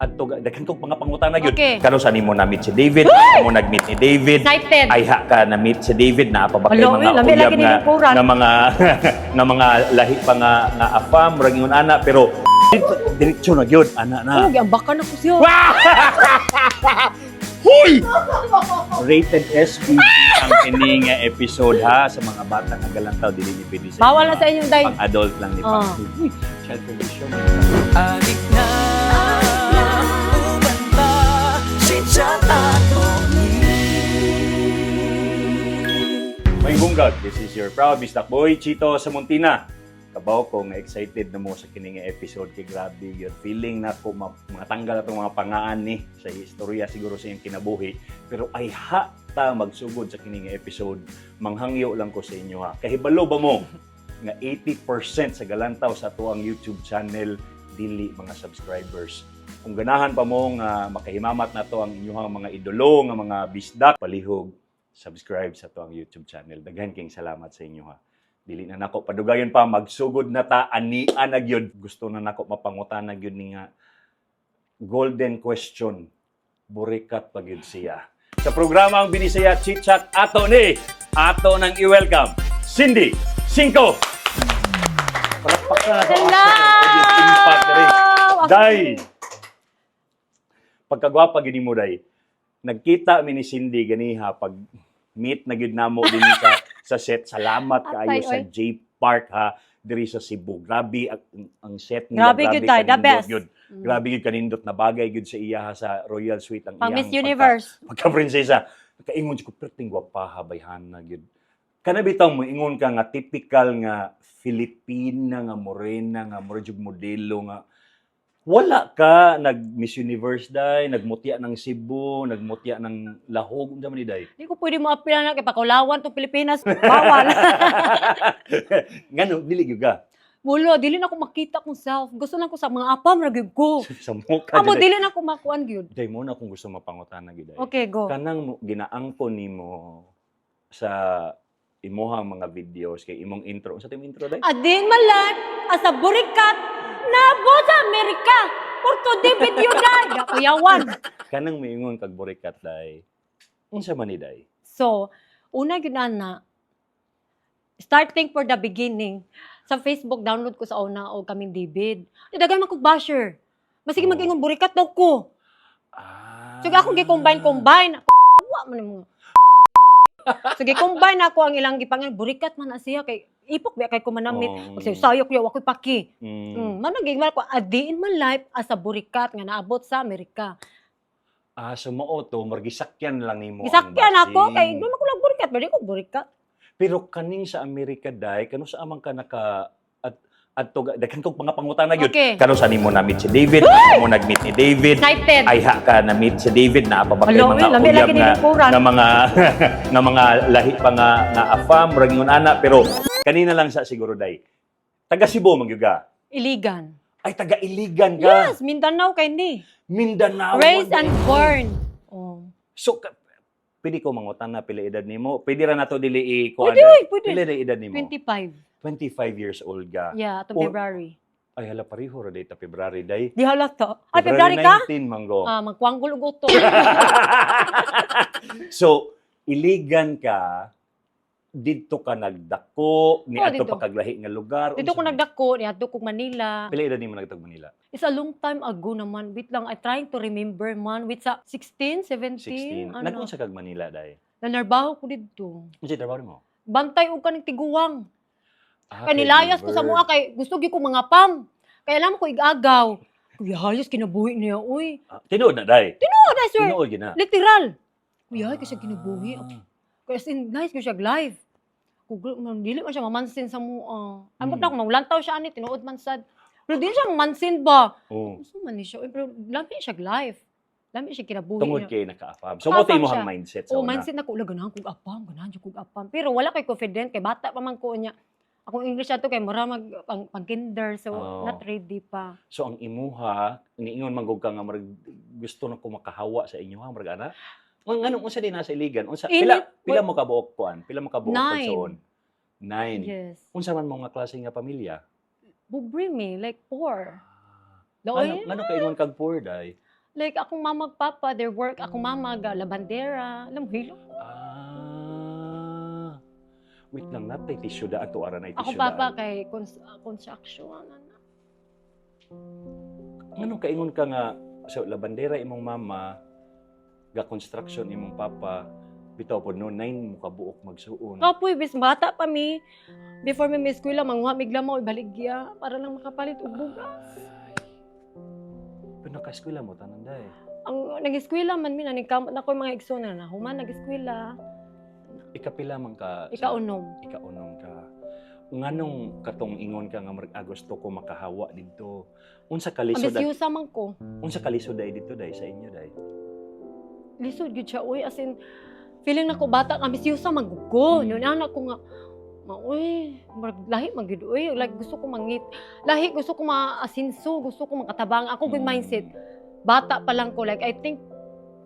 Adto daghan kog mga pangutana gyud. Okay. Karon sa nimo na-meet si David, mo nag-meet ni David. Excited. Ay ha ka na-meet si David na pa ba kay Hello, mga lami uyab lagi ni Lingkuran. nga mga nga mga lahi pa nga afam murag ingon ana pero diretso na gyud ana na. Oh, giambakan ako siya. Hoy! Rated SPG ang kining episode ha sa mga bata nga galantaw dili ni pwede sa Bawal na sa inyong day. pang adult lang ni Oh. pang. Uy, child protection. Adik na umanta si May bunggag, this is your proud Bistak Boy, Chito sa Muntina. Kabaw ko nga excited na mo sa kining episode kay grabe yun. Feeling na ko matanggal atong mga pangaan ni sa istorya siguro sa iyong kinabuhi. Pero ay ha ta magsugod sa kining episode. Manghangyo lang ko sa inyo ha. Kahibalo ba mo nga 80% sa galantaw sa tuang YouTube channel dili mga subscribers. Kung ganahan pa mo nga makahimamat na to ang inyong mga idolo nga mga bisdak, palihog subscribe sa tuang YouTube channel. Daghan king salamat sa inyo ha. Dili na nako padugayon pa magsugod na ta anian na gyud. Gusto na nako mapangutan na gyud ni nga golden question. Burikat pa gyud siya. Sa programa ang binisaya Chit Chat ato ni ato nang i-welcome Cindy Cinco. Palakpakan na Hello! impact rin. Day. Pagkagwapa gini mo day. Nagkita mi ni Cindy ganiha pag meet na gyud namo dinhi sa set. Salamat kaayo Atay, sa oy. J Park ha diri sa Cebu. Grabe ang set nila. Grabe gyud tayo, the kanindot best. gyud. Grabe gyud kanindot na bagay gyud sa iya ha, sa Royal Suite ang Pang iyang Miss Universe. pagka-prinsesa. Kaingon ko perting gwapa bayhan na gyud. Kana bitaw mo ingon ka nga typical nga Filipina nga morena nga mura jud modelo nga wala ka nag-Miss Universe day, nagmutya ng Cebu, nagmutya ng Lahog, unsa man ni day? Hindi ko pwede mo appeal na kay pakulawan to Pilipinas. Bawal. Ngano dili gyud ka Mulo, dili na ako makita kong self. Gusto lang ko sa mga apam ra gyud ko. sa mukha Amo day. dili na ako makuan gyud. Day mo na kung gusto mapangutan na gyud day. Okay, go. Kanang ginaangko nimo sa imuhang mga videos kay imong intro. Unsa tayong intro day? Adin malat asa burikat na sa Amerika. Porto David Yuday. Kuyawan. Kanang miingon kag burikat day. Unsa man ni day? So, una gyud na starting for the beginning. Sa Facebook download ko sa una o kaming David. Daghan man kog basher. Masige Oh. mag-ingon burikat daw ko. Ah. So akong gi-combine. Wa man mo. So gi-combine ako ang ilang gipangan burikat man na siya kay ipok ba kay ko manamit. Oh. Magsayok yo ako paki. Mm. Man naging ko adiin man life as a burikat nga naabot sa Amerika. Ah, so mo to, margisakyan lang nimo. ang Gisakyan ako basing. kay di man ko lang burikat, bali ko burikat. Pero kaning sa Amerika day, kano sa amang ka naka adto daghan kog mga pangutana gyud. Okay. Kano sa nimo na-meet si David, mo nag-meet ni David. Excited. Ay ha ka na-meet si David na pa ba kay Hello, mga lami uyab lagi ni Lingkuran. nga mga nga mga lahi pa nga afam murag ingon ana pero kanina lang sa siguro day. Taga Cebu man gyud ka. Iligan. Ay taga Iligan ka. Yes, Mindanao kay ni. Mindanao. Raised day. and born. Oh. So, pwede ko mangutan na pila edad nimo. Pwede ra nato dili i-kuan. Pwede, oy, pwede. Pila na edad nimo? 25. 25 years old ka. Yeah, to Oh. February. Ay hala pareho ra data February day. Di halata. Ay, February ka? 19 manggo. Magkwanggol ug uto. So, iligan ka didto ka nagdako ni Oh, adto dito. pa kaglahi nga lugar. Dito ko Unsa man? nagdako, niadto ko Manila. Pila edad nimo nagtag Manila? It's a long time ago naman. Wait lang, I'm trying to remember man. Wait sa 16, 17, 16. ano. Nag-unsa kag Manila day? Nanarbaho ko dito. Unsa trabaho mo? Bantay og kaning tiguwang. Ah, Kanilayas ko sa caregiver. mga kay gusto gyud ko mga pam. Kaya alam ko igagaw. Kuya hayos kinabuhi niya uy. Ah, tinuod na day. Oh, that's sir. Tinuod gina. Literal. Kuya kasi kinabuhi. Ah. Kaya as in, nice ko siya live. Google, dili man siya mamansin sa mo. Amot Hmm. na ako, manglantaw siya ani, tinuod man sad. Pero di siya mamansin ba? Oh. Gusto man ni siya. Pero lami siya live. Lami siya kinabuhi Tungod niya. kay naka-afam. So mo Naka-afam mo siya. ang mindset sa Oh, una. mindset na ko, ganahan kong apam, ganahan kong apam. Pero wala kay confident, kay bata pa man ko niya. Akong English ato kay mura pang kinder, so Oh. not ready pa. So ang imuha, niingon man gud ka nga marag gusto na ko makahawa sa inyo ha, marag ana. Ngano unsa din nasa iligan? Unsa pila mo ka buok kuan? Pila mo ka buok 9. pagsuon? 9. Yes. Unsa man mga klase nga pamilya? Bubre me, like 4. Ano ka ingon kag poor day? Like, akong mama, papa, their work, akong mama, labandera. Alam mo, hilo. Ah. Wait lang, natay tissue da ato ara na Ako, tissue da. papa, kay construction. Nganong kaingon ka nga sa labandera imong mama, ga construction imong papa, bitaw pod no 9 mo kabuok magsuon. Kapoy, bis bata pa mi. Before mi eskwela, manguha mi glamaw, ibaligya, para lang makapalit og bugas. Pero naka-eskwela mo tanan day. Ang nag-eskwela man mi, nanigkamot na ko yung mga igsoon na human nag-eskwela. Ikapila man ka. Ikaunom. Ikaunom ka. Nganong katong ingon ka nga gusto ko makahawa dito. Unsa kalisod? Ambisyosa man ko. Unsa kalisod day dito day sa inyo day? Lisod gud siya, uy. As in, feeling na ko bata, ambisyosa magugo. Yun, anak ko nga, uy, lahi magid uy. Like, gusto ko mangit. Lahi, gusto ko maasinso, gusto ko makatabang. Ako good mindset. Bata pa lang ko, like, I think,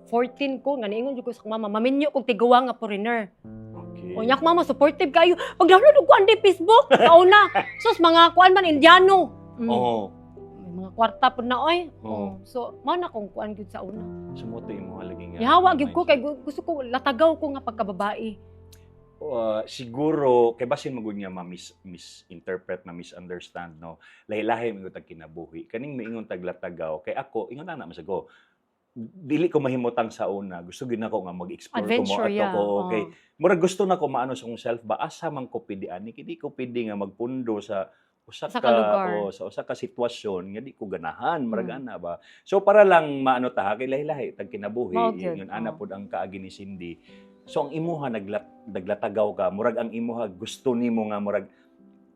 14 ko, nga niingon ko sa mama, maminyo kong tiguwa nga foreigner. Okay. O nyak mama, supportive kayo. Pag download ko andi Facebook, kauna. Sus, mga kuan man, Indiano. Oo. May mga kwarta po na, oy. Oo. So, mao na kong kuan gud sa una. Sumuto imo halagi nga. Ihawa gyud ko kay gusto ko latagaw ko nga pagkababae. Siguro kay basin magud nga misinterpret na misunderstand no. Lahi-lahi mo tag kinabuhi. Kaning miingon tag latagaw kay ako ingon ana masago. Dili ko mahimutang sa una. Gusto gid nako nga mag-explore Adventure, ko mo yeah. ko okay. Murag gusto nako maano sa kong self ba asa man ko pidi ani kidi ko pidi nga magpundo sa usa Sa ka lugar. o sa usa ka sitwasyon nga di ko ganahan murag ana ba. So para lang maano ta kay lahi-lahi tag kinabuhi Mao gyud, yun ana pud ang kaagi ni Cindy. So ang imuha naglatagaw ka, murag ang imuha gusto nimo nga murag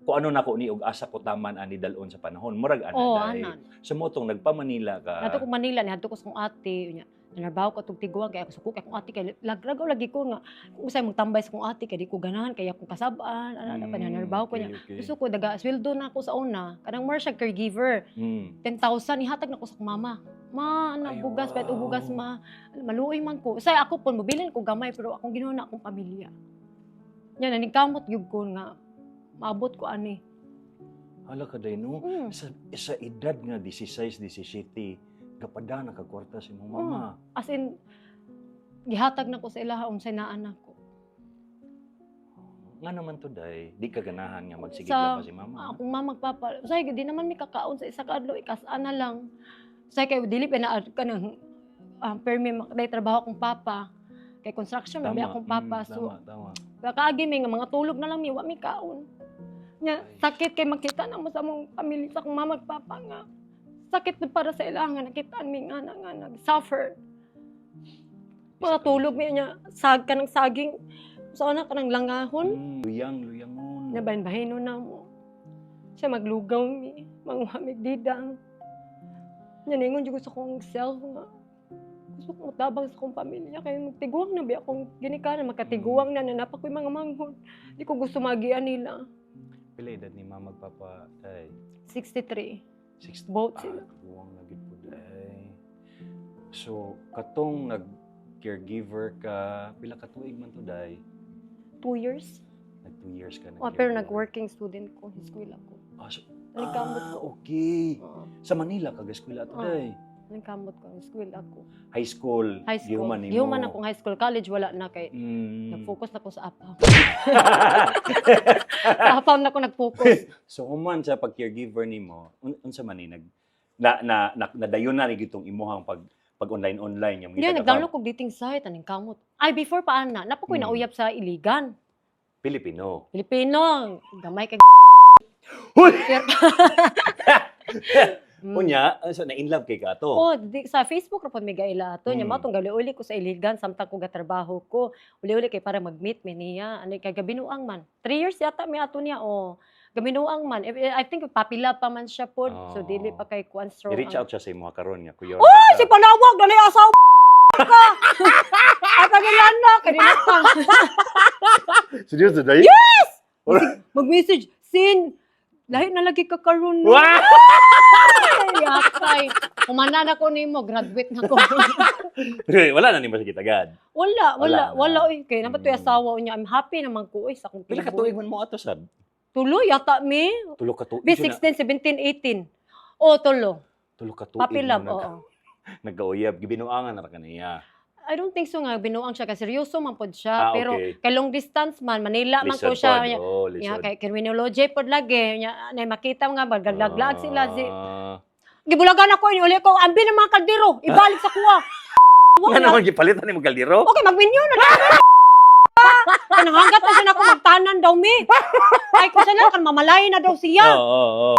kung ano nako ni og asa ko taman ani dalon sa panahon, murag ana Oo, dai. anan. So motong nagpa-Manila ka. Nato ko Manila ni hadto ko sa kong ate nya. Nanarbaho ko tug tiguan kay ako suko kay akong ate kay lagragaw lagi ko nga kung usay mong tambay sa kong ate kay di ko ganahan kay akong kasab-an ana pa nanarbaho ko nya. Okay. Gusto ko daga sweldo na ako sa una. Kanang more siya caregiver. 10,000 ihatag na ko sa kong mama. Ma, Ay, bugas, kahit wow. ubugas, ma, maluoy man ko. Say ako po, mobilin ko gamay, pero akong ginawa na akong pamilya. Yan, naningkamot yung ko nga, maabot ko ani. Hala ka day no. Mm. Sa edad nga 16, 17, kapada na kagwarta si mong mama. As in, gihatag na ko sa ilaha, unsay na anak ko. Nga naman to day, di ka ganahan nga magsigig Sa- lang pa si mama. Akong mama magpapa, say, di naman may kakaon sa isa kaadlo, ikasaan na lang. Say, kay dili pa na ka ng permi, makday trabaho akong papa. Kay construction, may akong papa. So, tama. kaagi may nga mga tulog na lang mi, wa mi kaon. Nya, sakit kay makita na mo sa mong pamilya sa akong mama at papa nga. Sakit pud para sa ilangan, nakitaan mi nga nag-suffer. Mga tulog mi niya, sag ka ng saging, sa una ka ng langahon, Luyangon. nabahin-bahino na mo. Siya maglugaw mi, manghamig didang. Naningon dyan gusto kong self nga. Gusto kong matabang sa akong pamilya, kaya magtiguang na ba akong ginikanan, makatiguang na nanapa ko yung mga manghon. Di ko gusto magian nila. Pila edad ni mama papa day? 63. 60. Both sila. Buwang na gid po day. So katong nag-caregiver ka, pila ka tuig man to day? 2 years. Nag 2 years ka na. Oh, pero nag-working student ko, eskwela ko. Nagkamot ko. Okay. Oo. Sa Manila kag eskwela to day. Nagkamot ko, eskwela ko. High school. High school. Gihuman nimo. Gihuman akong high school. College, wala na kay. Mm. Nag-focus na ko sa apaw. Sa apaw na ako nag-focus. So human sa pag-caregiver nimo, unsa man ni nadayon na ni gitong imuhang pag online yung Hindi, nag-download ko dating site, anong kamot. Ay, before pa na, napakoy nauyap sa Iligan. Pilipino. Pilipino, gamay kay Hoy! Mm. Unya, so na in love kay ka to. Oh, sa Facebook ra pod may gaila ato. Nya Mm. matong gali-uli ko sa Iligan samtang ko gatrabaho ko. Uli-uli kay para mag-meet mi niya. Ano kay gabinuang man. 3 years yata mi ato niya. Oh, gabinuang man. I think papila pa man siya pod. So Oh. dili pa kay kuan strong. I-reach out siya sa imo karon nga kuya. Oh, si Panawag dali asawa ka. Ay pagilana kanina pa. Seryoso dai? Yes! Mag-message, Sin, lahi na lagi ka karon. Wow! Ay, yakay. Kumanan ako nimo, graduate na ko. Wala na nimo sa kitagad. Wala. Wala Oy. Kaya naman to yung asawa niya. I'm happy naman ko, oy, sa akong Pila ka kinabuhi. tuig man mo ato sad? Tulo, yata mi. Tulo ka tuig. Be 16, 17, 18. Oh, tulo. Tulo ka tuig. Puppy love, mo oo. Nagkauyab, gibinuangan na ra kaniya. I don't think so nga binuang siya kasi seryoso man pod siya, pero Okay. kay long distance man Manila man ko Lisod siya. pod. Nya, Oh, nya, lisod. kay criminology pod lagi nya nay makita nga bagaglag sila Ah. gibulagan ako ini uli ko ambi ng mga kaldero ibalik sa kuha. Nga naman gipalitan ni Magaldiro. Okay, magminyo na lang. Nanghangat na siya ako magtanan daw mi. Ay ko sana kan mamalay na daw siya. Oo.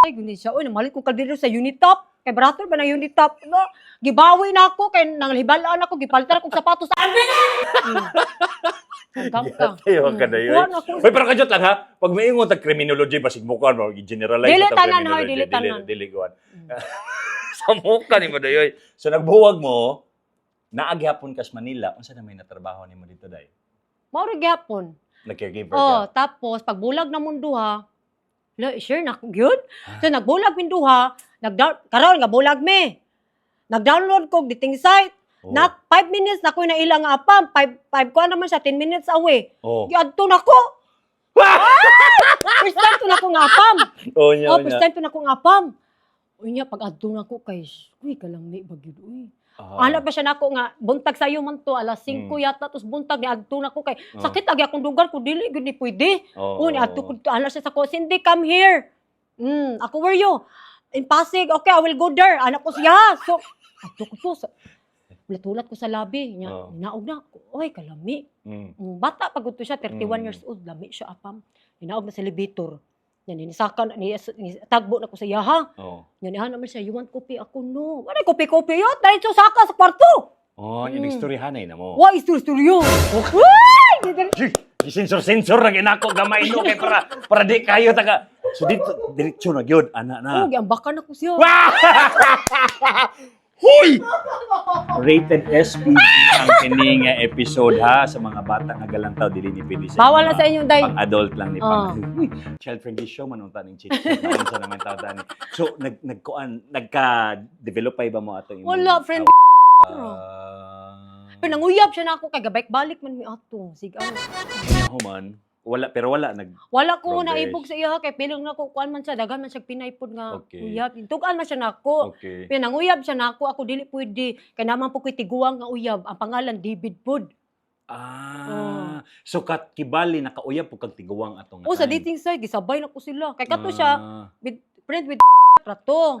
Ay guni siya oy namalit ko kaldero sa Unitop. Kay barato ba na Unitop no? Gibawi na ako kay nanghibalaan ako gipalitan ako sapatos sa ambi na. Tayo ka na yun. Hoy, pero kajot lang ha. Pag maingon tag criminology basig mo ka no, generalize Dili sa tanan, criminology. hoy, dili tanan. Dili kuan. Sa muka ni mo dayoy. So nagbuwag mo, naagyapon kas Manila, unsa na may natrabaho nimo dito day? Mao ra gyapon. Nag-caregiver Oh, ka. tapos pag bulag na mong duha, sure na gyud. So nagbulag min duha, karon nga bulag mi. Nag-download ko dating site. Oh. Na 5 minutes na ko na ilang apam, 5 ko naman siya 10 minutes away. Oh. Giadto na ko. First time to na ko nga apam. Oh, nya. Oh, first time to na ko nga apam. Unya pag adto na ko kay, uy kalami ba gyud uy. Ana pa siya nako nga buntag sayo man to alas 5 yata tos buntag ni adto na ko kay sakit agi akong dugar ko dili gud ni pwede. Oh, Ni adto ko ana siya sa ko Cindy come here. Ako where you? In Pasig. Okay, I will go there. Anak ko siya. So adto ko to sa tulat ko sa labi nya naog na ko. Oy kalami. Bata pagud to siya 31 years old lami siya apam. Hinaog na sa elevator. Yan inisakan ni tagbo na ko sa iya ha. Oh. Yan ihan naman siya, you want coffee? Ako, no. Wala kopi-kopi yun. Dahil sa saka sa kwarto. Oh, yung istoryahanay na mo. Wa, istoryo. Uy! Sensor na ginako gamay no kay para di kayo taga. So dito diretso na gyud ana na. Oh, giambakan ako siya. Hoy! Rated SPG ang kining episode ha sa mga bata nga galantaw dili ni pwede sa Bawal na sa inyong day. pang adult lang ni Oh. pang child friendly show man unta ning chit sa naman tao tani. So nagka-develop pa ba mo ato Wala, friend. Ah, Pero nanguyab siya na ako. Kay gabalik man mi ato. Sige, ano. man. Wala Wala ko Progress. naibog sa iya. Kay pilong na ko. Kuan man siya. Dagan man siya pinaypod nga. Okay. Uyab. Tugan man siya na ako. Okay. Pero nanguyab siya na ako. Ako dili pwede. Kaya naman po ko'y tiguang nga uyab. Ang pangalan, David Pod. So kibali nakauyab po kag tiguwang atong O sa dating site, gisabay na ko sila. Kay kato siya, friend with rato.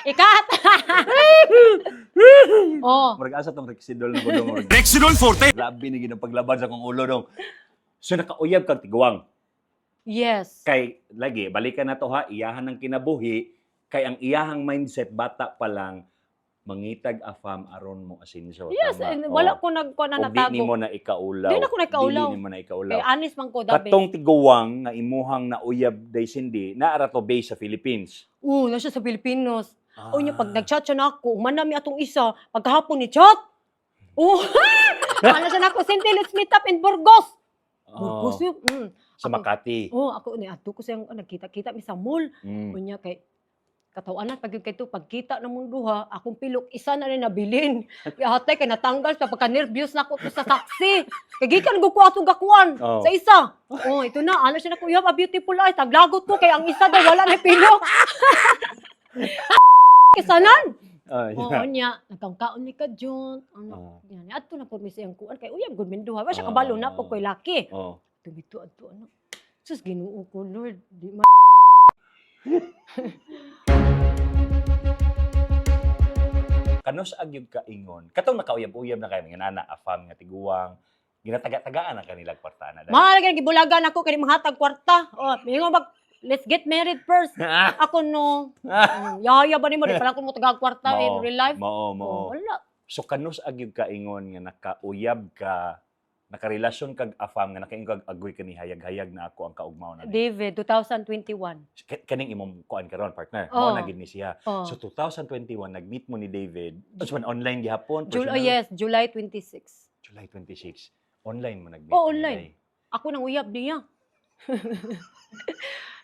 Ikat! Oh. Murag asa tong Rexidol na gudong. Rexidol Forte. Labi ni ginang paglaban sa kong ulo dong. So nakauyab kag tiguwang. Yes. Kay lagi balikan na to ha, iyahan ng kinabuhi kay ang iyahang mindset bata pa lang mangitag afam aron mo asinso. Yes, Tama. and wala ko nagkuan na Ug di nimo natago. na ikaulaw. Di na ko na ikaulaw. Dili nimo na ikaulaw. Kay honest man ko, dabe. Katong tiguwang nga imuhang nauyab day sindi naara to base sa Philippines. Na siya sa Pilipinos. O niya, pag Ah. nag-chat siya na ako, manami atong isa, pagkahapon ni chat. Ano siya na ako, Cindy, let's meet up in Burgos. Burgos yun. Sa Makati. Ako, ato ko siyang nagkita-kita mi sa mall. O niya, kay katawanan pag kay to pagkita na mong duha akong pilok isa na rin nabilin hatay kay natanggal sa pagka nervyos na ko to sa taxi kay gikan ko atong gakuan sa isa ito na ano siya na kuya a beautiful eyes taglagot ko kay ang isa daw wala na pilok kisanan niya nagkangkaon ni ka John yan adto na po mi siyang kuan kay uyab gud min duha wa siya kabalo na po koy laki tumito adto ano sus Ginoo ko Lord di kanos agyud ka ingon katong nakauyab-uyab na kay mga nana afam nga tiguwang ginataga-tagaan na kanila kwarta na mahal kay gibulagan ako kay mahatag kwarta mingon mag let's get married first ako no yaya ba nimo di pala ko mo tagag kwarta in real life mao wala so kanos agyud ka ingon nga nakauyab ka nakarelasyon kag afam nga nakaingon kag agoy kani hayag-hayag na ako ang kaugmaw na David 2021 kaning imong kuan karon partner Oh. mao na gid ni siya so 2021 nag-meet mo ni David so online gihapon yes July 26 July 26 online mo nag-meet online ako nang uyab niya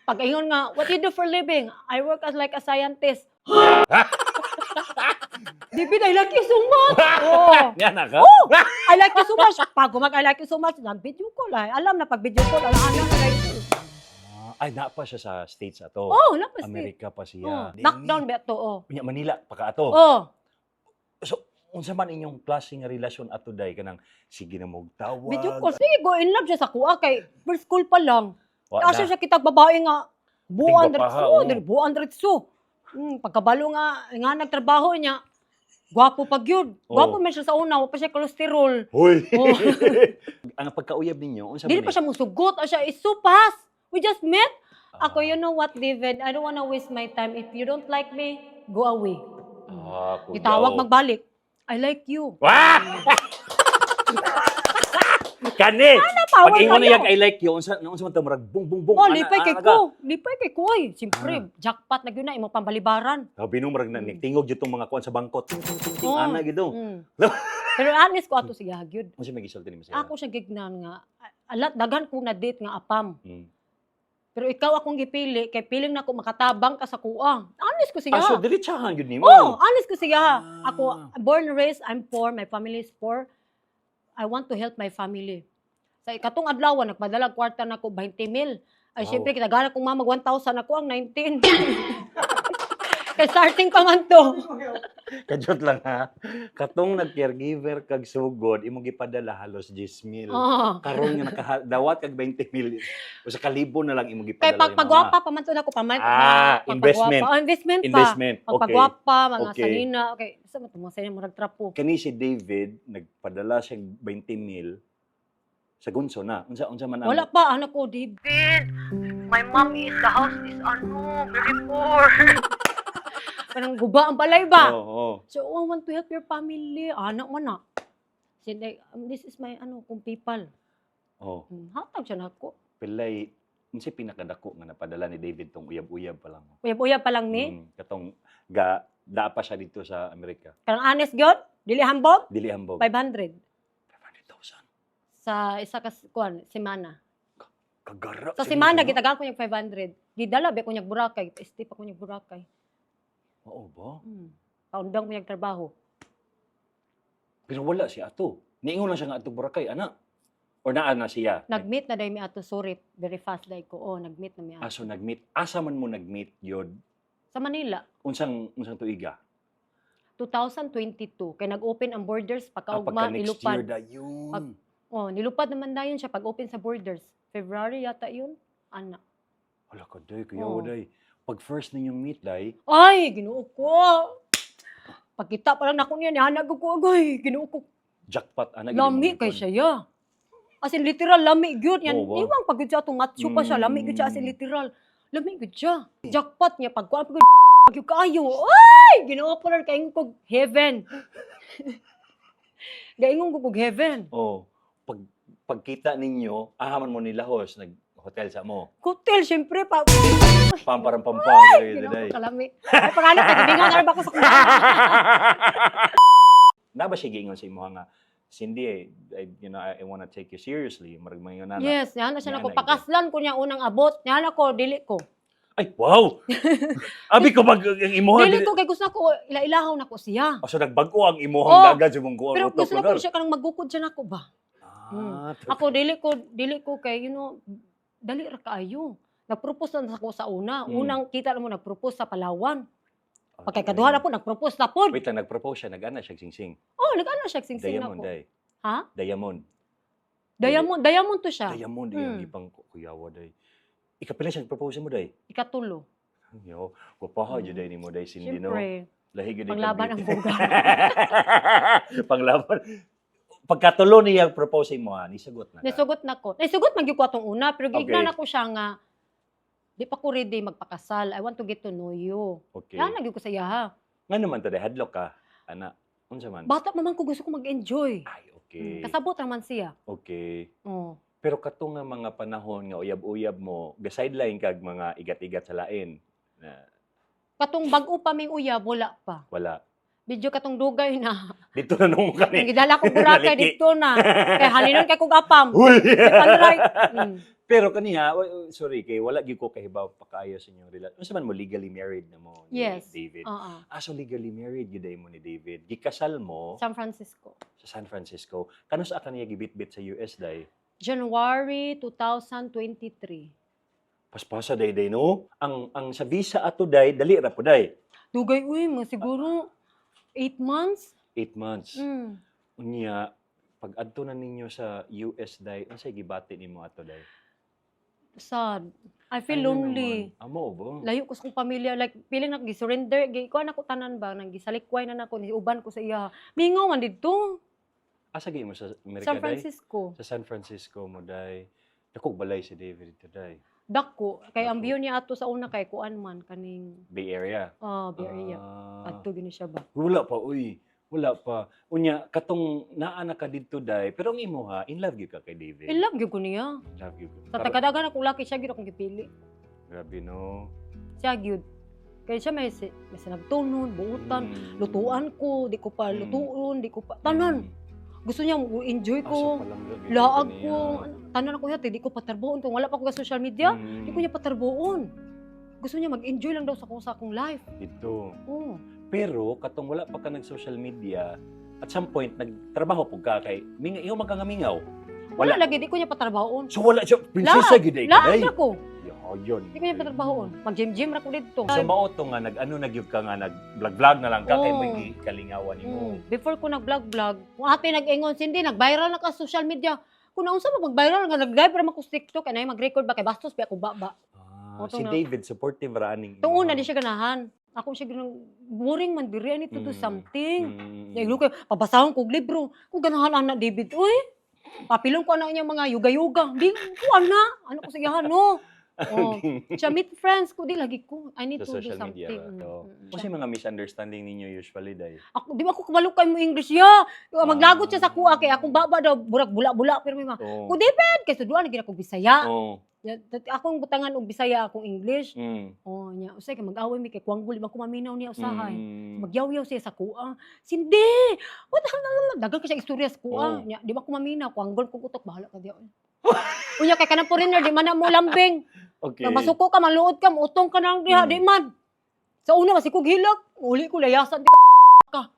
pag ingon nga what you do for living I work as like a scientist David, I like you so much. Yan na ka? I like you so much. Pag I like you so much, nang video call ay. Alam na pag video call, alam na like Ay, na pa siya sa States ato. Oh, lapos Amerika pa Oh, siya. knockdown ba to? Oh. Unya, Manila pa ka ato. Oh. So, unsa man inyong klase nga relasyon ato day kanang sige na mo tawag. Video call. Sige, go in love siya sa kuha kay first school pa lang. Wa Kasi na. siya kitag babae nga buwan Tingwa pa, diretso, oo. buwan diretso. Pagkabalo nga nagtrabaho niya, gwapo pa gyud. Gwapo man siya sa una, wa pa siya cholesterol. Hoy. Oh. Ang pagkauyab ninyo, unsa Dili man pa siya musugot, siya is so fast. We just met. Ah. Ako, you know what, David? I don't wanna waste my time. If you don't like me, go away. kuyaw. Itawag magbalik. I like you. Wah! Kani. power Pag ingon kayo. niya I like you, unsa man ta murag bung bung bung. Oh, lipay kay ko. Lipay kay ko ay. Siyempre, jackpot na gyud na imo pambalibaran. Sabi nung murag na tingog jud tong mga kuan sa bangkot. Ting ting ting ting Oh. ana gid do. Pero honest ko ato siya gyud. Unsa may gisulti nimo siya? Ako siya gignan nga alat daghan ko na date nga apam. Mm. Pero ikaw akong gipili kay piling na ko makatabang ka sa kuang. Honest ko siya. So diretsahan gud nimo. Oh, honest ko siya. Ah. Ako born and raised, I'm poor, my family is poor. I want to help my family. Sa ikatong adlaw nagpadala kwarta nako 20,000. Ay Wow. syempre kitagana kong mag 1,000 ako ang 19. Kay starting pa man to. Kajot lang ha. Katong nag-caregiver kag sugod imong gipadala halos 10,000. Oh. Karon nga nakadawat kag 20,000. O sa kalibo na lang imong Kay gipadala. pagpagwapa pa man to nako paman. Investment. Oh, investment pa. Investment. Okay. Pagpagwapa, mga Okay. sanina. Okay, sa mo mga sanina mo nagtrapo. Kani si David nagpadala siya 20,000 sa gunso na. Unsa man ang Wala pa anak ko, David. My mom is the house is very poor. Parang guba ang balay ba? Oo. So, I want to help your family. Anak mo na. Sige, this is my kung people. Oh, Hatag siya na ako. pilay unsa pinakadako nga napadala ni David tong uyab-uyab pa lang. Uyab-uyab pa lang ni. Katong daa pa siya dito sa Amerika. Karang honest gyud, dili hambog, Dili hambog. 500 500,000. sa isa ka semana. Kagara. Sa semana gitagaan ko yung 500. Gidala ba ko yung Boracay, stay pa ko yung Boracay. Oo ba? Paundang ko yung trabaho. Pero wala siya ato. Niingon lang siya nga ato Boracay, ana. Or naa na siya. Nag-meet na dahil mi ato sorry, very fast dahil ko. Oh, nag-meet na mi ato. Aso nag-meet. Asa man mo nag-meet yod? Sa Manila, Unsang tuiga? 2022 kay nag-open ang borders Pagka pagkaugma next nilupad. year da yun. Oh, nilupad naman dayon siya pag-open sa borders. February yata yun. Ana. Wala ka day, kuya Oo. day. Pag first ninyong meet day, Ay, Ginoo ko. Pagkita pa lang nako niya, nihanag ko agoy. Ginoo ko. jackpot. Ana, Lami kay siya ya. As in literal lami gyud yan. Oo, wow. Iwang pagud siya atong macho pa siya, lami gyud siya as in literal. Lami gyud siya. Jackpot niya pagkuan pagud gyud kaayo. Ay, Ginoo ko rin kaingon ko heaven. Gaingon ko kog heaven. Oh, pagkita ninyo, ahaman mo nila host, nag-hotel sa mo. Hotel syempre pa. Pamparam-pampang. Ginoo ko kalami. Ay pangano kay gibingon na ba ko sa kuha. Na ba siya giingon sa imo nga, Cindy, I wanna take you seriously. Marag mga na. Yes, yan na siya Yan nako na, pakaslan ko niya unang abot. Yan ako dili ko. Ay, wow! Abi ko mag ang imuhang. Dili ko kay gusto ko ila-ilahaw nako siya. So nagbago ang imuhang Oh, dagat sa mong kuha. Pero gusto ko siya kanang magukod siya nako ba. Ah, Ako dili ko kay dali ra kaayo. Nagpropose na ako sa una. Unang kita mo nagpropose sa Palawan. Pagkaduha na po nagpropose na po. Wait lang, nag-propose siya, nag-ana siya sing-sing. Oh, nag-ano siya sing-sing na Diamond, ko. day. Ha? Diamond. Diamond to siya. Diamond, yung ipang kuyawa, day. Ikapila siya propose mo, day. Ikatulo. Yo, gupaha jud day nimo day Cindy, no? Siyempre, Lahi gud panglaban ang buga. Panglaban. Pagkatulo niya propose mo ha, nisagot na. Nisugot na ko. Nisugot man gyud ko atong una, pero gignan Okay. ako siya nga di pa ko ready magpakasal. I want to get to know you. Okay. Yan nagyud ko sa iya ha. Nga naman to, day, hadlok ka. Ana, unsa man? Bata pa man ko gusto ko mag-enjoy. Ay, okay. Kasabot naman siya. Okay. Oh. Pero kato nga mga panahon nga uyab-uyab mo, ga-sideline kag mga igat-igat sa lain. Na Katong bag-o pa ming uyab, wala pa. wala. Video katong dugay na. Dito na nung Ang kani. gidala ko Boracay Naliki. dito na. Kay halinon kay kog apam. Uy! Panray. Pero kaniya, sorry kay wala gyud ko kahibaw pa kaayo sa inyong relasyon. Unsa man mo legally married na mo ni Yes. David? Oo. So legally married gyud mo ni David. Gikasal mo San Francisco. sa San Francisco. Kano sa kaniya gibitbit sa US day? January 2023. Paspasa day no. Ang sa visa ato day dali ra po day. Dugay, uy, mga siguro 8 months. 8 months. Mm. Unya pag adto na ninyo sa US day, unsay gibati nimo ato day? Sad. I feel Ayun lonely. naman. Amo ba? Layo ko sa kong pamilya, like feeling na gi-surrender, kuan ako tanan ba, nang gisalikway na nako ni uban ko sa iya. Mingaw man didto, Asa gyud mo sa Amerika San day? Francisco. Sa San Francisco mo day. Dako balay si David today. Dako, kay ang Dako. view niya ato sa una kay kuan man kaning Bay Area. Bay Area. Ah, Adto gini siya ba. wala pa uy. Wala pa. Unya katong naa na ka didto day, pero ang imo ha, in love gyud ka kay David. In love gyud ko niya. In love gyud. Sa tagadagan akong laki siya gyud akong gipili. Grabe no. Siya gyud. Kay siya may sinagtunon, buutan, lutuan ko, di ko pa Mm. lutuon, di ko pa tanan. Gusto niya mo enjoy ko. Laag Laag ko, tanan ako yate, di ko patarboon kung wala pa ko sa social media. Di ko niya patarboon. Gusto niya mag-enjoy lang daw sa akong life. Ito. Oh. Pero katong wala pa ka nag-social media, at some point nagtrabaho pug ka kay iyo man ka nga mingaw. Wala lagi, di ko niya patarboon. So wala siya prinsesa gyud ay Laag kaday. na ko. Yun. Di ko niya patarboon. Mag-gym-gym ra ko dito. So mao to nga nag-ano nagyud ka nga nag-vlog-vlog na lang ka kay Oo. may kalingawan nimo. Before ko nag-vlog, kung ate nag-ingon, hindi, nag-viral na ka sa social media. Kung naunsa ba mag-viral nga, nag-live ra man ko sa TikTok, anay mag-record ba kay bastos, ba ako baba. Si David supportive ra aning. Tungon na di siya ganahan. Ako siya ganang boring man diri, I need to do something. Yung kay pabasahon kog libro. Kung ganahan ana David, uy. Papilong ko ana niya mga yuga-yuga. Di ko ana. Ano ko sigahan no? Oh, siya meet friends ko di lagi ko. I need Sa to do social media something. ra to. Kasi mga misunderstanding ninyo usually day. Ako di ba ako kabalo kay mo English ya. Maglagot siya sa kuha kay akong baba daw burag bula-bula pero may mga Oh. ko David kay suduan gid ako Bisaya. Oh. Akong butangan og Bisaya akong English. Mm. Oh nya usay kay mag-away mi kay kuanggol ba ko maminaw niya usahay. Mm. Magyaw-yaw siya sa kuha. Sindi! What the hell? Dagan ka siya istorya sa kuha. Oo. Nya, di ba kumaminaw? Kuanggol ko utok, bahala ka diya. Unya kay kanang foreigner, di man na mo lambing. Okay. Pag masuko ka, maluod ka, utong ka nang diha, di man. Sa una, masikog hilak. Uli ko, layasan, di ka.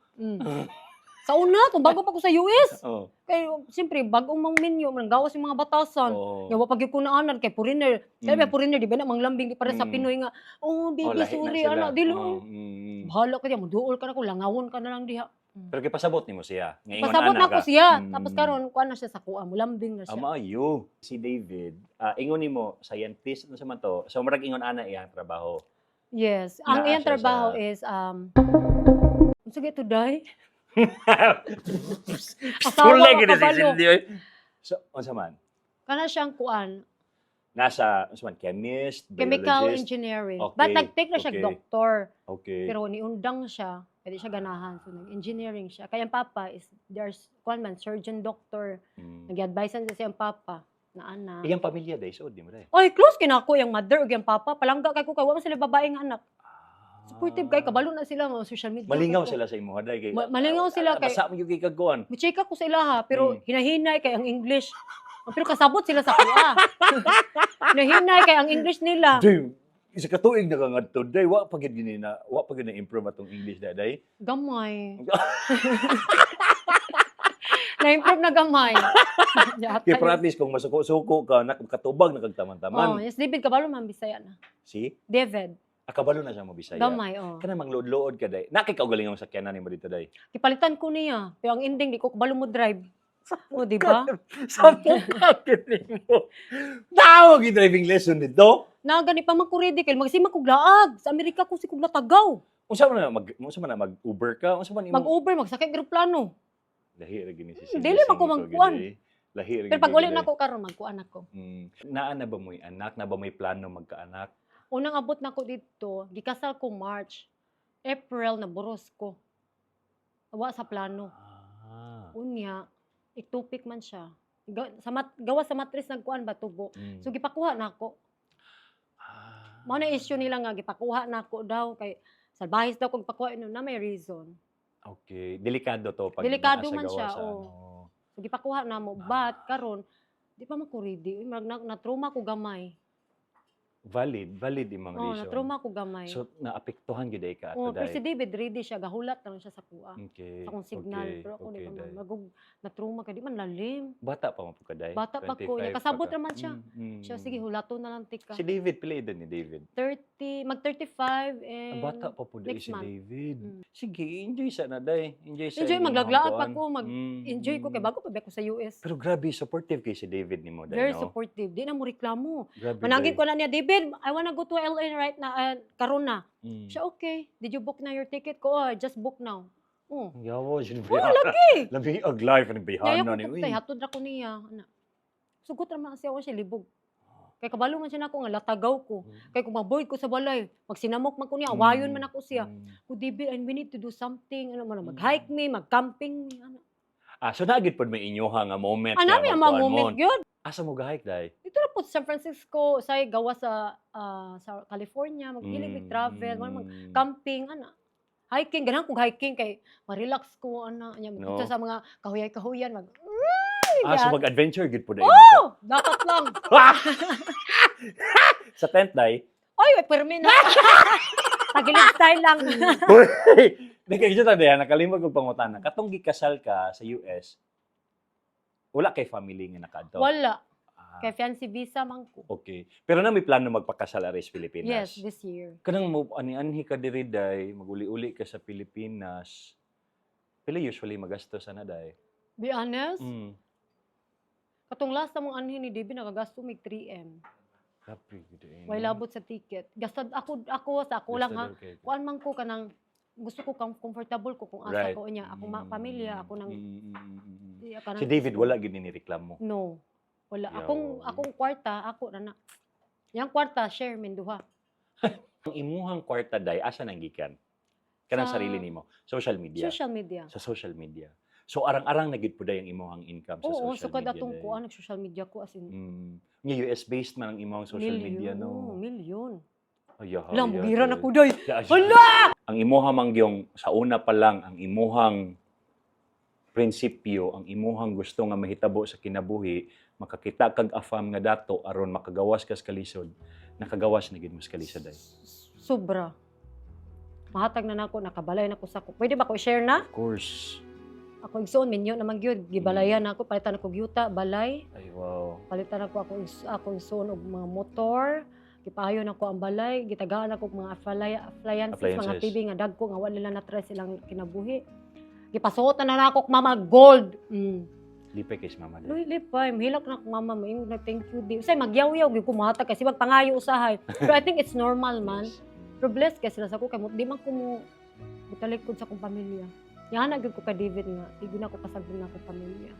Sa una, kung bago pa ko sa US. Oh. Kay, siyempre, bagong mang menu, gawas yung mga batasan. Oh. Yawa pag ko naanan kay foreigner. Kaya Mm. foreigner, di ba na manglambing, di para sa Mm. Pinoy nga, oh, baby, lahi na sorry, sila. anak, dilo. Oh. Bahala ka diya, muduol ka na ko, langawon ka na lang diha. Pero kay pasabot nimo siya. Ngayon Pasabot na ko siya. Mm. Tapos karon kuan na siya sa kuha, mulambing na siya. Amayo. Si David, ingon nimo scientist ano sa man to. So murag ingon ana iyang trabaho. Yes. Ang Naa iyang siya trabaho sa- is sige today. Asawa ko kabalo. So unsa man? Kana siyang kuan, Nasa unsa man chemist, chemical biologist. engineering. Okay, But nag-take na siya okay. doctor. Okay. Pero niundang siya, pwede siya ganahan. So nag-engineering siya. Kaya ang papa is there's kuan man surgeon doctor. Mm. Nag-advisean siya ang papa na ana. Iyang pamilya day so di mo day. Oy, close kinako yung mother ug yung papa. Palangga kay ko kay wa man sila babaeng anak. Supportive kay kabalo na sila mo social media. Malingaw Ko. sila sa imo day kay. Malingaw sila kay- Basa mo yung kagawan. Mi-check ako sa ilaha, pero Mm. hinahinay kay ang English. Pero kasabot sila sa kuha. Hinahinay kay ang English nila. Day, isa ka tuig na kangadto day wa pagid gini na wa pagid na improve atong English day. Gamay. Na-improve na gamay. Kay practice kung masuko-suko ka nakatubag na Oh, kagtaman-taman. yes, David, kabalo man Bisaya na. Si David, akabalo na siya mo Bisaya. gamay, oh. Kana magluod-luod ka day. Nakay kaugaling mo sa sakyanan nimo dito day. Kipalitan ko niya. Pero ang ending, di ko kabalo mo drive. O, di ba? Sa pagkakin nimo. Tawag yung driving lesson dito. Nagani pa makuridi kay magsima kog laag. Sa Amerika ko si kog natagaw. Unsa man na mag-Uber ka? Unsa man imo? Mag-Uber, magsakay eroplano. Lahi ra gini si Dili man ko magkuan. Lahi ra. Pero pag uli na ko karon magkuan ako. Naa na ba mo'y anak? Na ba mo'y plano magkaanak? Unang abot na ko dito, gikasal ko March. April na buros ko. Wa sa plano. Ah. Unya, itupik man siya. Gawa sa matris nagkuan ba tubo. So gipakuha na ako. Mao na issue nila nga gipakuha na ako daw kay salbahis daw kog pakuha na may reason. Okay, delikado to pag Delikado naa sa man gawa siya, sa oo. ano. So gipakuha na mo but karon di pa man ko ready. Na trauma ko gamay. Valid imong Oh, reason. na-trauma ko gamay. So naapektuhan gyud ay ka Oh, ato pero si day. David ready siya, gahulat lang siya sa kuha. Okay. Sa akong signal, okay, pero ako okay, di day. man magug na-trauma kay di man lalim. Bata pa mo po ka day. Bata pa ko, 25 niya pa kasabot ka. naman siya. Siya sige hulato na lang tika. Si David, pila edad ni David? 30, mag 35 Ang and bata pa po day next si month. David. Mm. Sige, enjoy sa na day. Enjoy sa Enjoy inyong maglaglaad pa hangtuan. ko, enjoy ko kay bago pa ba ko sa US. Pero grabe, supportive kay si David ni mo day, Very no? supportive. Di na mo reklamo. Grabe Manangin day. ko na niya, David, I wanna go to LA right na, karon na. Mm. Siya, okay. Did you book na your ticket ko? Oh, just book now. Oh. Yawo, yun Oh, lagi. Labi ang life ng Kaya bihana ko ni. pagtay, hatod ra ko niya. Ana. Sugot ra man siya, siya libog. Kay kabalo man siya nako nga latagaw ko. Kay kung maboy ko sa balay, magsinamok man ko niya, awayon man ako siya. Ko David, we need to do something. Ano man, mag-hike me, mag-camping me. Ano. So nagit pod may inyuha nga moment. Ano nga yung mga magkuhan moment mo. yun? Asa mo gahike day? Dito na po sa San Francisco, sa gawa sa California, mag-ilig travel, mag-camping, ano. Hiking, ganang kong hiking kay ma-relax ko, ano, No. no. Sa mga kahuyan-kahuyan, So mag-adventure gid pod day. oh, dapat lang. Sa tent day. Oy, may permi na. Tagilid style lang. Nagkaisa ta day, nakalimot ko pangutana. Katong gikasal ka sa US, wala kay family nga nakadto. Wala. Ah, Kay fiancé visa man ko. okay. Pero na may plano magpakasal sa Pilipinas. Yes, this year. Kanang mo ani-anhi ka diri day, maguli-uli ka sa Pilipinas. Pila usually magastos ana day? Be honest, Mm. katong last na mong anhin ni Debbie, nakagasto mig 3M. Grabe gid eh. Way labot sa ticket. Gastad ako sa ako lang ha. Kuan man ko kanang gusto ko comfortable ko kung asa Right. ko niya. Ako pamilya, ako nang kanang, Si David wala gid ni reklamo. No. Wala. Yaw. Akong kwarta, ako na na. Yang kwarta, share min duha. Ang imuhang kwarta day asa nang gikan? Kanang Sa- sarili nimo, social media. Social media. Sa social media. So arang-arang na gid po day ang imuhang income sa Oo, social sukad media. atong day. kuan social media ko as in Nga US based man ang imuhang social media no. Million. Ay, Lang, bugiran ako day. Hala! Ang imuha mangyong sa una pa lang ang imuhang prinsipyo, ang imuhang gusto nga mahitabo sa kinabuhi, makakita kag afam nga dato aron makagawas ka sa kalisod, nakagawas na gid mo sa kalisod day. Sobra. Mahatag na nako, nakabalay na ko sa ko. Pwede ba ko i-share na? Of course. Ako igsoon minyo naman gyud, gibalayan ako, palitan ako yuta, balay. Ay wow. Palitan ako akong igsoon og mga motor. Gipahayon ako ang balay, gitagaan ako og mga appliances, mga Appliances. TV nga dagko nga wala nila na-try silang kinabuhi. Gipasuotan na ako og mama gold. Lipay kay si mama day. Lipay, mahilak na ako mama, maingog na thank you di. Usay magyaw-yaw gyud ko mahatag kasi magpangayo usahay. Pero I think it's normal man. Yes. Pero blessed kay sila sa ko kay di man ko mo bitalikod sa akong pamilya. Yana gyud ko ka David nga, di na ako kasagdan na akong pamilya.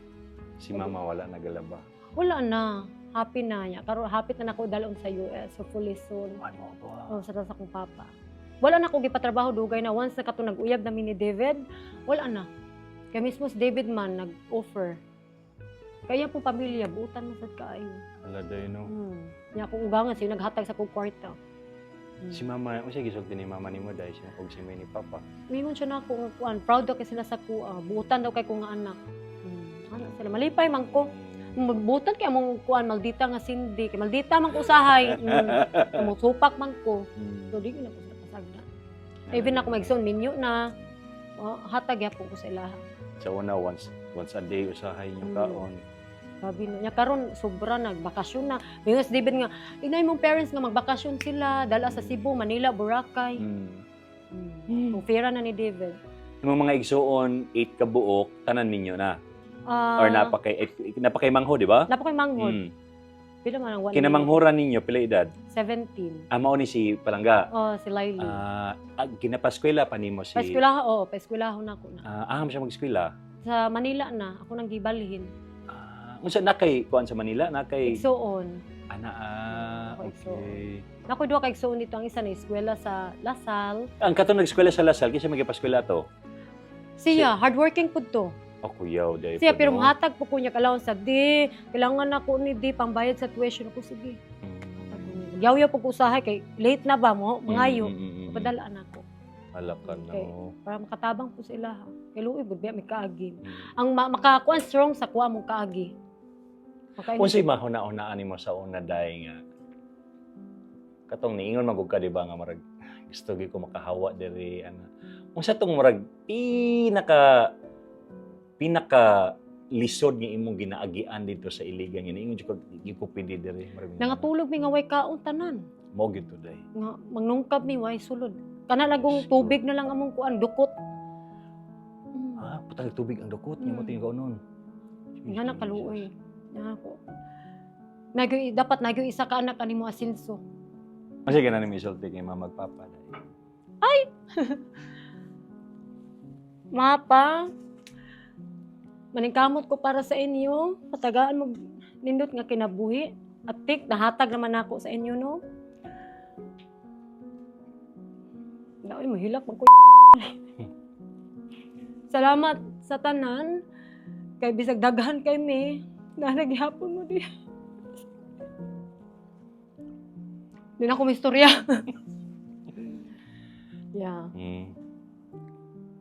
Si mama wala nagalaba. Wala na, happy na niya. Karon happy na nako dalon sa US, hopefully soon. Ano ba? Oh, sa akong papa. Wala na ko gipatrabaho dugay na once na kato nag-uyab na ni David, wala na. Kay mismo si David man nag-offer. Kaya po pamilya, buutan mo sad kaayo. Wala day no. Nya akong ugangan siya naghatag sa kong kwarta. Si mama, unsa gisulti ni mama nimo day siya og si ni papa. Mingon siya na ako nga kuan, proud daw kay sila sa kuha. Buutan daw kay ko nga anak. Anak sila malipay man ko. Magbutan kay among kuan maldita nga sindi, kay maldita man ko usahay. Among supak man ko. So di ko na ko sila pasagda. Even ako magson minyo na hatag yapon ko sa ilaha. Sa una once a day usahay niyo kaon. Sabi na niya karon sobra nagbakasyon na. Mingon si David nga, inay mong parents nga magbakasyon sila dala sa Cebu, Manila, Boracay. Kung pera na ni David. Yung mga igsuon 8 ka buok tanan ninyo na or napakay mangho di ba? Napa ko'y manghod. Pila man ang 1 Kinamanghuran ninyo pila edad? 17. Mao ni si Palangga. Oh, si Laili. Ginapaskwela pa nimo si Paeskwelaho na ako na. aham siya mag-eskwela. Sa Manila na, ako nang gibalhin. Unsa na kay kuan sa Manila na kay Igsoon. ana okay. Nakoy duha ka igsoon dito, ang isa na eskwela sa Lasal. Ang katong nag-eskwela sa Lasal kinsa magipaskwela to? Siya, hardworking pud to. Ako yaw day. Siya, pero mahatag po ko niya kalawon sa di. Kailangan ako ni di pambayad sa tuition ko. Sige. Yaw-yaw po ko usahay kay late na ba mo? Mangayo. Padalaan ako. Halakan Okay. no. Para makatabang po sila. Kay luoy bud biya may kaagi. Ang makakuan strong sa kuha mong kaagi. Unsay mahuna-unaan nimo sa una day nga katong niingon magug ka di ba nga marag gusto gyud ko makahawa diri ana. Unsa tong marag pinaka lisod nga imong ginaagian dito sa Iligan nga ingon jud ko di ko pwede diri marag. Nangatulog mi nga way kaon tanan. Mo gyud today. Nga mangnungkab mi way sulod. Kana lagong tubig na lang among kuan dukot. Ah, putang tubig ang dukot ni mo tingin ko noon. Nga nakaluoy. Nga ako. Dapat nagyo isa ka anak kanimo asilso. Kasi ka na ni misulti kay mama magpapa. Mapa, maningkamot ko para sa inyo. Patagaan mo nindot nga kinabuhi. At tik, nahatag naman ako sa inyo, no? Naoy, mahilak man ko. Salamat sa tanan. Kay bisag daghan kay me. Na naghihapon mo di. Di na ako mistorya. Yeah.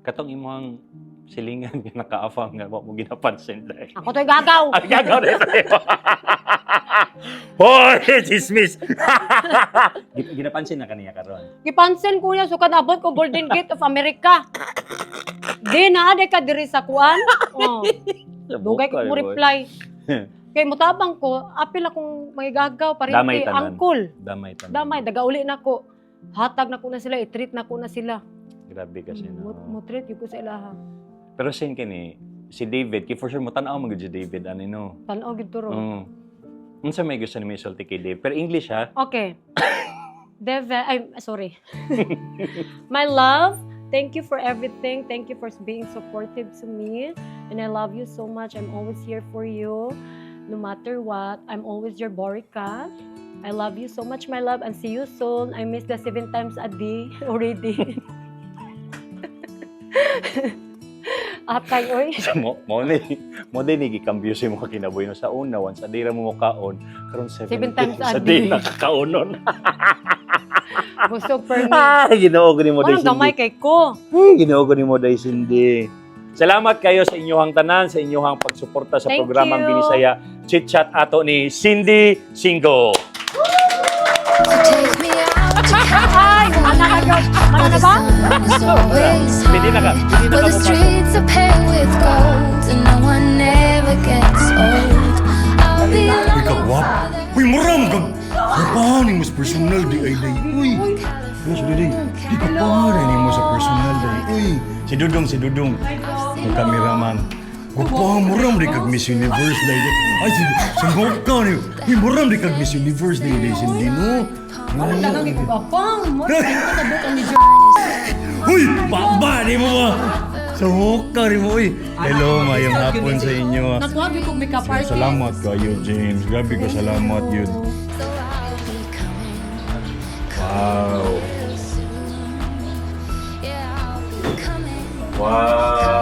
Katong imong silingan nga nakaafang nga wa mo ginapansin dai. Ako to'y gagaw. Ang gagaw na ito. Hoy, dismiss. Ginapansin na kaniya karon. Gipansin ko niya, sukad abot ko Golden Gate of America. Di na, di ka diri sa kuan. Oh. Dugay ko mo reply. Kay mutabang ko, apil akong magigagaw, Damay parinti, tanan. angkol. Damay tanan. Damay, dagauli na ko. Hatag na ko na sila, i-treat na ko na sila. Grabe kasi no. Mo-treat yun ko sa ilaha. Pero sin kini si David, kay for sure mo tan-aw mo gid si David ani no. Tanaw gid turo. Unsa may gusto ni misulti kay Dave? Pero English ha. Okay. Sorry. My love, thank you for everything. Thank you for being supportive to me. And I love you so much. I'm always here for you. No matter what, I'm always your Borica. I love you so much, my love, and see you soon. I miss the 7 times a day already. Atay, oy. mo din gikambyo si mo kinabuhi no sa una once a day ra mo kaon karon 7 times a sa day. day nakakaonon. Gusto per me. Ginoo ko nimo dai. Walang gamay kay ko. Ginoo ko nimo dai Cindy. Salamat kayo sa inyong tanan, sa inyong pagsuporta sa Thank programang you. Binisaya Chit Chat ato ni Cindy Singo. Take me out to Ay, mana na ba? Pwede na ka. Pwede na Where ka the po. streets are paved with gold and no one ever gets old. I'll be Uy, alone. kagwap. Uy, muram kag. Kapahaning mas personal di ay day. Uy. Ano si Dudong? Di kapahaning mo sa personal day. Uy. Si Dudong. Ang kameraman. Gupang muram di kag Miss Universe day. Ay, si Gokka ni. Uy, muram di kag Miss Universe day. Sindi no. Walang dagang ikugapang. Mo sa bukan ni Uy, baba di mo ba? Sa Gokka rin mo. Uy. Hello, mayong hapon sa inyo. Natuwag ko makeup artist. Salamat kayo, James. Grabe ka salamat yun. Wow. Wow.